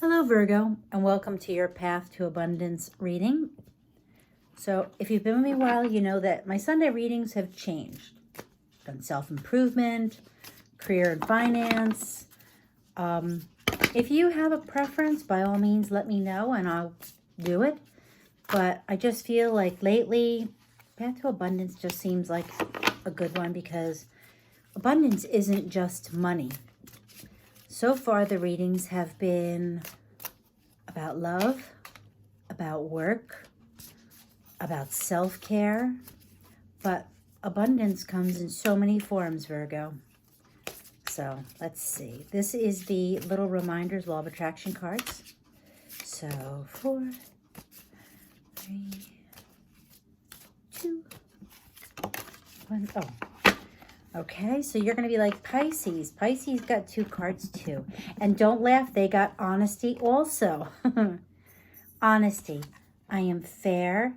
Hello Virgo, and welcome to your Path to Abundance reading. So if you've been with me a while, you know that my Sunday readings have changed. I've done self-improvement, career and finance. If you have a preference, by all means let me know and I'll do it. But I just feel like lately, Path to Abundance just seems like a good one because abundance isn't just money. So far, the readings have been about love, about work, about self-care, but abundance comes in so many forms, Virgo. So let's see. This is the Little Reminders Law of Attraction cards. So 4, 3, 2, 1. Oh. Okay, so you're going to be like Pisces. Pisces got 2 cards too. And don't laugh, they got honesty also. Honesty. I am fair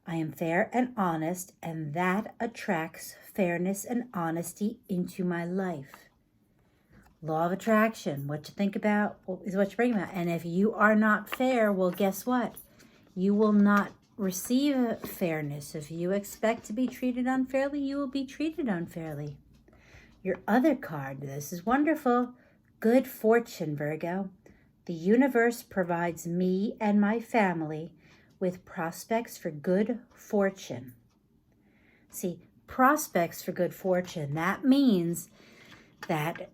and honest, and that attracts fairness and honesty into my life. Law of attraction. What you think about is what you bring about. And if you are not fair, well, guess what? You will not receive fairness. If you expect to be treated unfairly, you will be treated unfairly. Your other card, this is wonderful. Good fortune, Virgo. The universe provides me and my family with prospects for good fortune. See, prospects for good fortune, that means that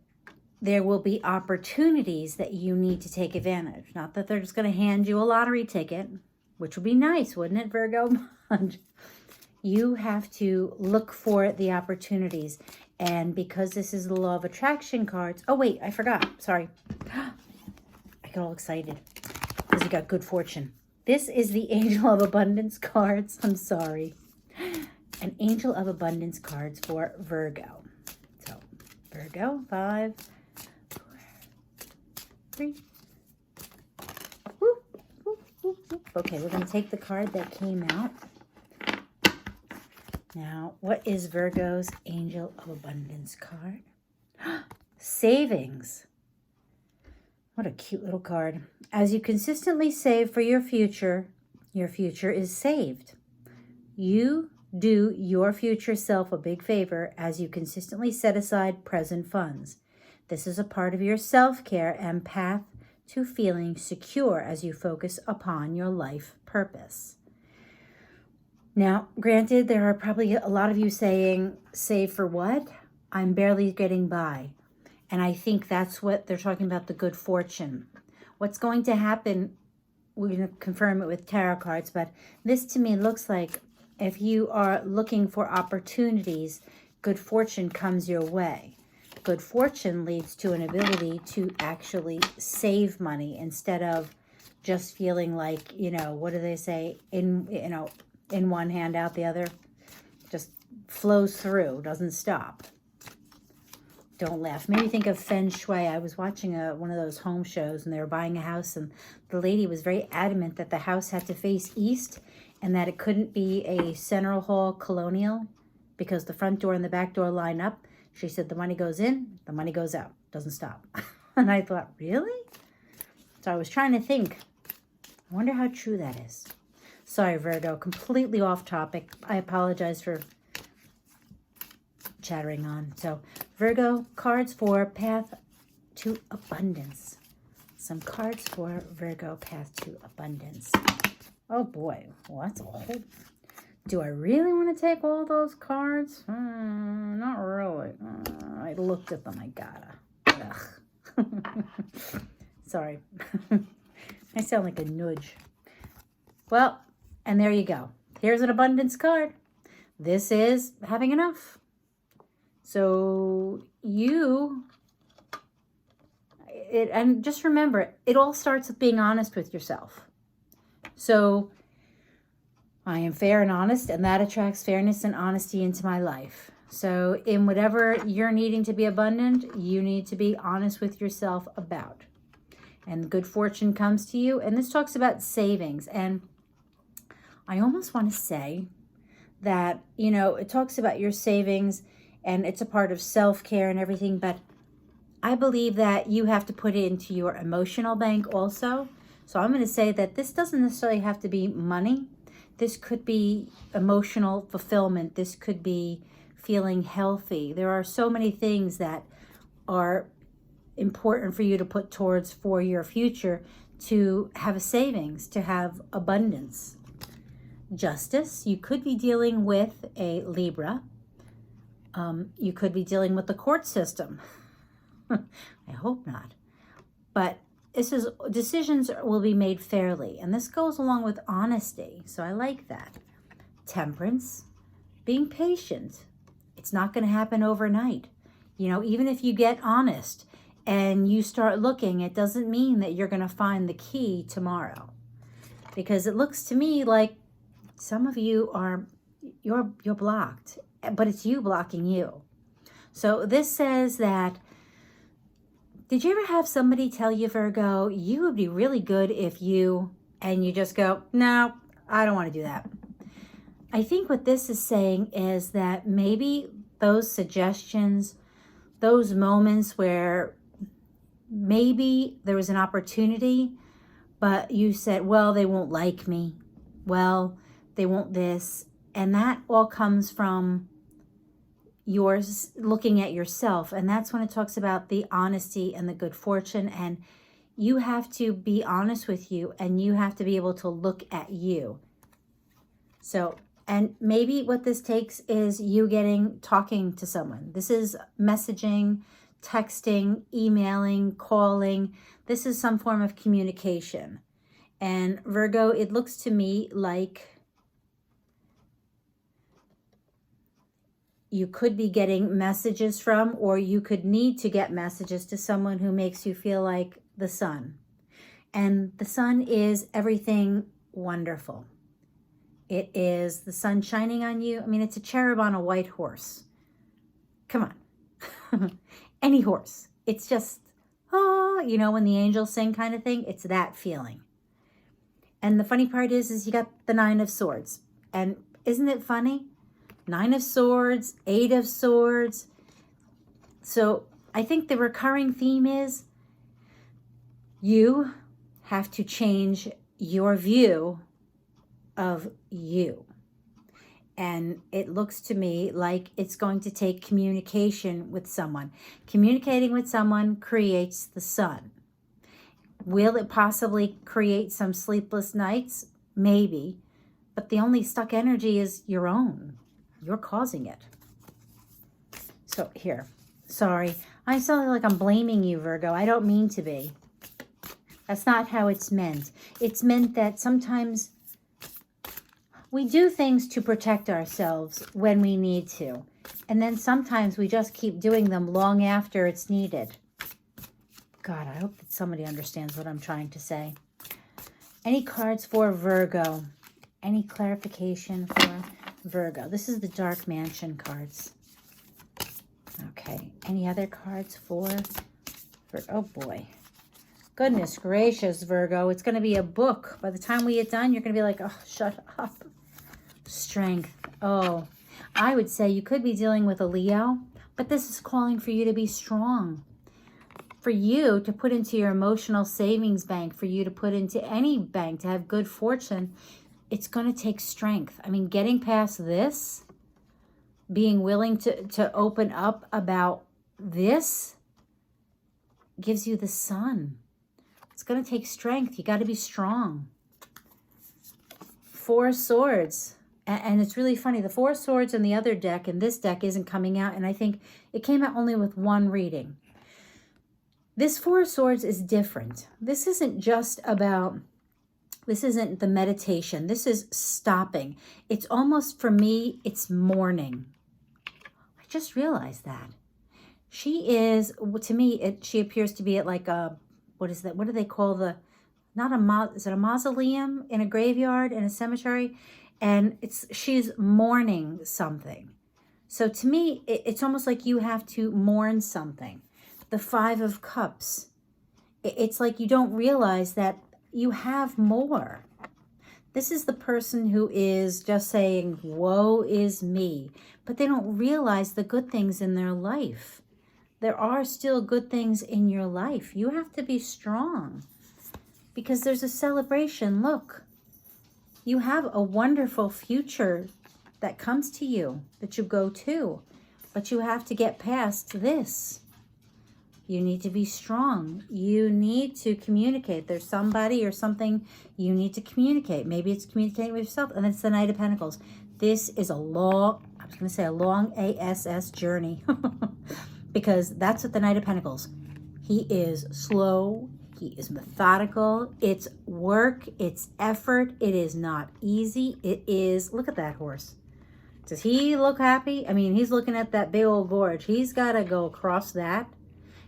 there will be opportunities that you need to take advantage. Not that they're just going to hand you a lottery ticket, which would be nice, wouldn't it, Virgo? You have to look for the opportunities. And because this is the Law of Attraction cards... Oh, wait, I forgot. Sorry. I got all excited because you got good fortune. This is the Angel of Abundance cards. I'm sorry. An Angel of Abundance cards for Virgo. So, Virgo, 5, 4, 3... Okay, we're going to take the card that came out. Now, what is Virgo's Angel of Abundance card? Savings. What a cute little card. As you consistently save for your future is saved. You do your future self a big favor as you consistently set aside present funds. This is a part of your self-care and path to feeling secure as you focus upon your life purpose. Now, granted, there are probably a lot of you saying, save for what? I'm barely getting by. And I think that's what they're talking about, the good fortune. What's going to happen, we're going to confirm it with tarot cards, but this to me looks like if you are looking for opportunities, good fortune comes your way. Good fortune leads to an ability to actually save money instead of just feeling like, what do they say? In one hand, out the other. Just flows through, doesn't stop. Don't laugh. Maybe think of Feng Shui. I was watching one of those home shows and they were buying a house and the lady was very adamant that the house had to face east and that it couldn't be a central hall colonial because the front door and the back door line up. She said the money goes in, the money goes out. Doesn't stop. And I thought, really? So I was trying to think. I wonder how true that is. Sorry, Virgo. Completely off topic. I apologize for chattering on. So, Virgo, cards for Path to Abundance. Some cards for Virgo, Path to Abundance. Oh, boy. Well, that's a whole... Do I really want to take all those cards? Not really. I looked at them. I gotta. Ugh. Sorry. I sound like a nudge. Well, and there you go. Here's an abundance card. This is having enough. So and just remember, it all starts with being honest with yourself. So I am fair and honest, and that attracts fairness and honesty into my life. So in whatever you're needing to be abundant, you need to be honest with yourself about. And good fortune comes to you. And this talks about savings. And I almost want to say that, it talks about your savings and it's a part of self-care and everything. But I believe that you have to put it into your emotional bank also. So I'm going to say that this doesn't necessarily have to be money. This could be emotional fulfillment. This could be feeling healthy. There are so many things that are important for you to put towards for your future, to have a savings, to have abundance. Justice, you could be dealing with a Libra. You could be dealing with the court system. I hope not. But this is, decisions will be made fairly. And this goes along with honesty. So I like that. Temperance, being patient. It's not going to happen overnight. You know, even if you get honest and you start looking, it doesn't mean that you're going to find the key tomorrow. Because it looks to me like some of you are, you're blocked, but it's you blocking you. So this says that, did you ever have somebody tell you, Virgo, you would be really good if you, and you just go, no, I don't want to do that. I think what this is saying is that maybe those suggestions, those moments where maybe there was an opportunity, but you said, well, they won't like me. Well, they won't this. And that all comes from yours looking at yourself. And that's when it talks about the honesty and the good fortune. And you have to be honest with you, and you have to be able to look at you. So, and maybe what this takes is you talking to someone. This is messaging, texting, emailing, calling. This is some form of communication. And Virgo, it looks to me like you could be getting messages from, or you could need to get messages to someone who makes you feel like the sun. And the sun is everything wonderful. It is the sun shining on you. I mean, it's a cherub on a white horse. Come on. Any horse. It's just, oh, you know, when the angels sing kind of thing, it's that feeling. And the funny part is you got the 9 of Swords. And isn't it funny? 9 of Swords, 8 of Swords. So I think the recurring theme is you have to change your view of you. And it looks to me like it's going to take communication with someone. Communicating with someone creates the sun. Will it possibly create some sleepless nights? Maybe. But the only stuck energy is your own. You're causing it. So here, sorry. I sound like I'm blaming you, Virgo. I don't mean to be. That's not how it's meant. It's meant that sometimes we do things to protect ourselves when we need to. And then sometimes we just keep doing them long after it's needed. God, I hope that somebody understands what I'm trying to say. Any cards for Virgo? Any clarification for Virgo? This is the Dark Mansion cards. Okay. Any other cards for Virgo? Oh, boy. Goodness gracious, Virgo. It's going to be a book. By the time we get done, you're going to be like, oh, shut up. Strength. Oh, I would say you could be dealing with a Leo, but this is calling for you to be strong. For you to put into your emotional savings bank, for you to put into any bank to have good fortune, it's going to take strength. I mean, getting past this, being willing to open up about this, gives you the sun. It's going to take strength. You got to be strong. 4 of Swords. And it's really funny. The 4 of Swords in the other deck and this deck isn't coming out. And I think it came out only with one reading. This 4 of Swords is different. This isn't just about, this isn't the meditation. This is stopping. It's almost, for me, it's mourning. I just realized that. She is, to me, she appears to be at like a, what is that? What do they call the, not a, is it a mausoleum in a graveyard, in a cemetery? And she's mourning something. So to me, it's almost like you have to mourn something. The 5 of Cups. It's like you don't realize that you have more. This is the person who is just saying, woe is me. But they don't realize the good things in their life. there are still good things in your life. You have to be strong because there's a celebration. Look, you have a wonderful future that comes to you, that you go to, but you have to get past this. You need to be strong. You need to communicate. There's somebody or something you need to communicate. Maybe it's communicating with yourself, and it's the Knight of Pentacles. This is a long, I was going to say a long ASS journey because that's what the Knight of Pentacles. He is slow. He is methodical. It's work. It's effort. It is not easy. It is, look at that horse. Does he look happy? I mean, he's looking at that big old gorge. He's got to go across that.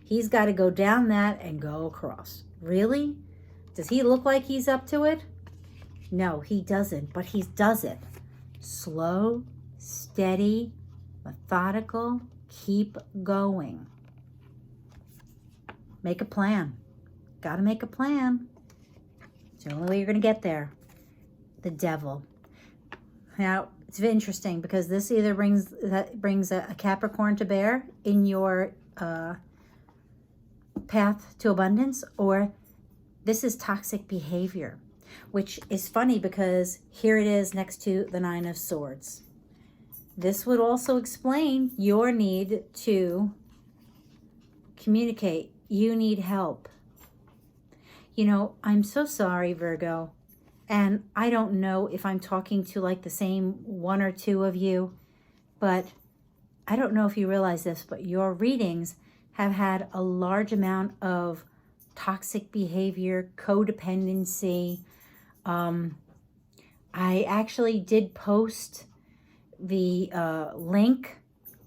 He's got to go down that and go across. Really? Does he look like he's up to it? No, he doesn't, but he does it. Slow, steady, methodical, keep going. Make a plan. Got to make a plan. It's the only way you're going to get there. The Devil. Now, it's interesting because this either brings a Capricorn to bear in your path to abundance, or this is toxic behavior, which is funny because here it is next to the Nine of Swords. This would also explain your need to communicate. You need help. You know, I'm so sorry, Virgo, and I don't know if I'm talking to like the same one or two of you, but I don't know if you realize this, but your readings have had a large amount of toxic behavior, codependency. I actually did post the link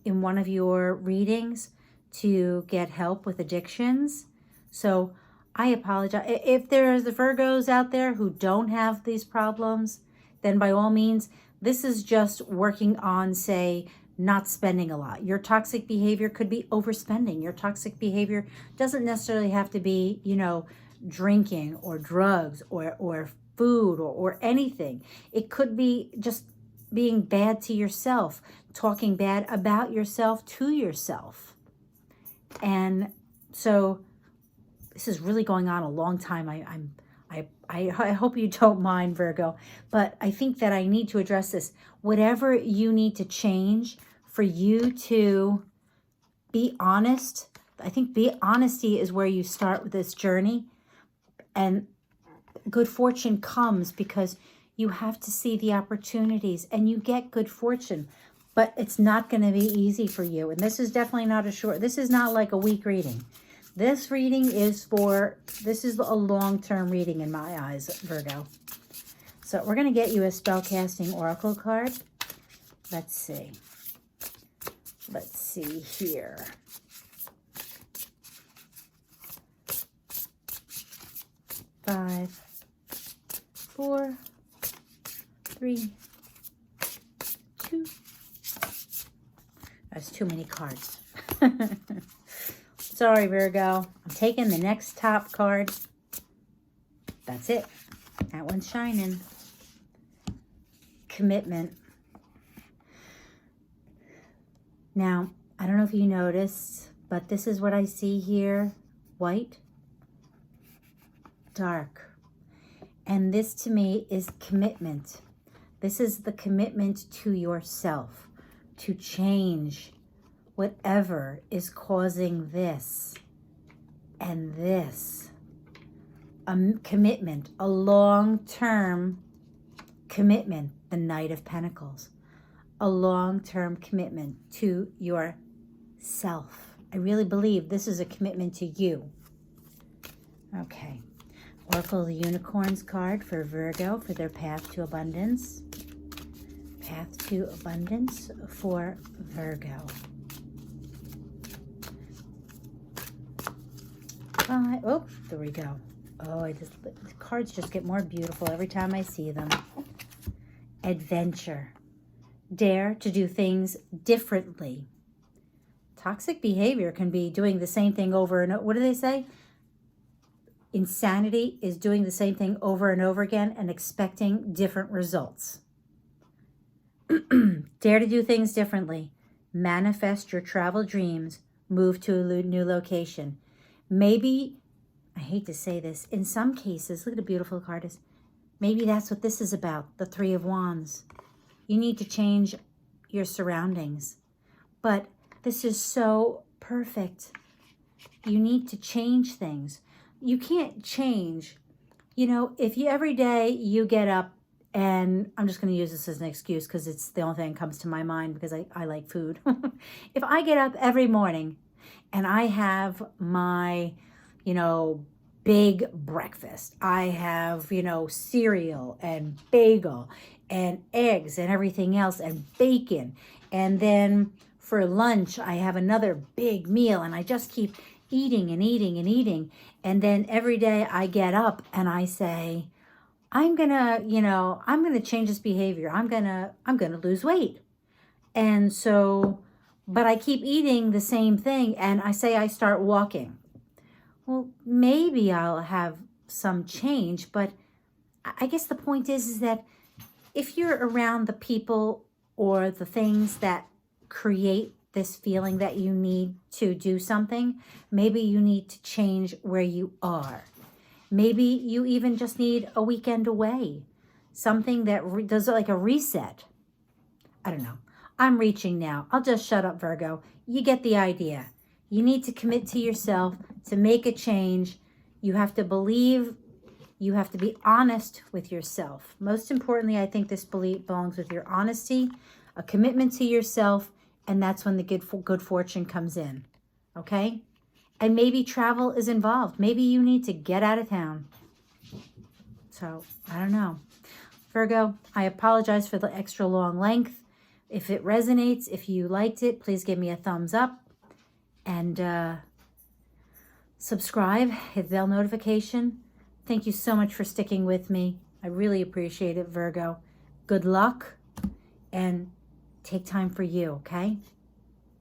in one of your readings to get help with addictions. So I apologize. If there's the Virgos out there who don't have these problems, then by all means, this is just working on, say, not spending a lot. Your toxic behavior could be overspending. Your toxic behavior doesn't necessarily have to be, you know, drinking or drugs or food or anything. It could be just being bad to yourself, talking bad about yourself to yourself. And so this is really going on a long time. I hope you don't mind, Virgo, but I think that I need to address this. Whatever you need to change for you to be honest, I think honesty is where you start with this journey. And good fortune comes because you have to see the opportunities and you get good fortune, but it's not going to be easy for you. And this is definitely not this is not like a week reading. This reading is this is a long-term reading in my eyes, Virgo. So we're going to get you a spellcasting oracle card. Let's see. Let's see here. Five, 4, 3, 2. That's too many cards. Sorry, Virgo. I'm taking the next top card. That's it. That one's shining. Commitment. Now, I don't know if you noticed, but this is what I see here. White, dark. And this to me is commitment. This is the commitment to yourself, to change whatever is causing this and this. A commitment, a long-term commitment, the Knight of Pentacles. A long-term commitment to yourself. I really believe this is a commitment to you. Okay. Oracle of the Unicorns card for Virgo for their path to abundance. Path to abundance for Virgo. Oh, there we go. Oh, the cards just get more beautiful every time I see them. Adventure. Dare to do things differently. Toxic behavior can be doing the same thing over and over. What do they say? Insanity is doing the same thing over and over again and expecting different results. Dare to do things differently. Manifest your travel dreams move to a new location. Maybe, I hate to say this, in some cases, look at the beautiful card is. Maybe that's what this is about, the Three of Wands. You need to change your surroundings. But this is so perfect. You need to change things. You can't change. You know, if you every day you get up, and I'm just going to use this as an excuse because it's the only thing that comes to my mind because I like food. If I get up every morning and I have my, you know, big breakfast, I have, you know, cereal and bagel and eggs and everything else and bacon. And then for lunch, I have another big meal and I just keep eating and eating and eating. And then every day I get up and I say, I'm gonna change this behavior. I'm gonna lose weight. And so, but I keep eating the same thing and I say I start walking. Well, maybe I'll have some change, but I guess the point is that if you're around the people or the things that create this feeling that you need to do something, maybe you need to change where you are. Maybe you even just need a weekend away. Something that does like a reset. I don't know. I'm reaching now. I'll just shut up, Virgo. You get the idea. You need to commit to yourself to make a change. You have to believe. You have to be honest with yourself. Most importantly, I think this belief belongs with your honesty, a commitment to yourself, and that's when the good fortune comes in. Okay? And maybe travel is involved. Maybe you need to get out of town. So, I don't know. Virgo, I apologize for the extra long length. If it resonates, if you liked it, please give me a thumbs up. And subscribe, hit the bell notification. Thank you so much for sticking with me. I really appreciate it, Virgo. Good luck. And take time for you, okay?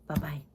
Bye-bye.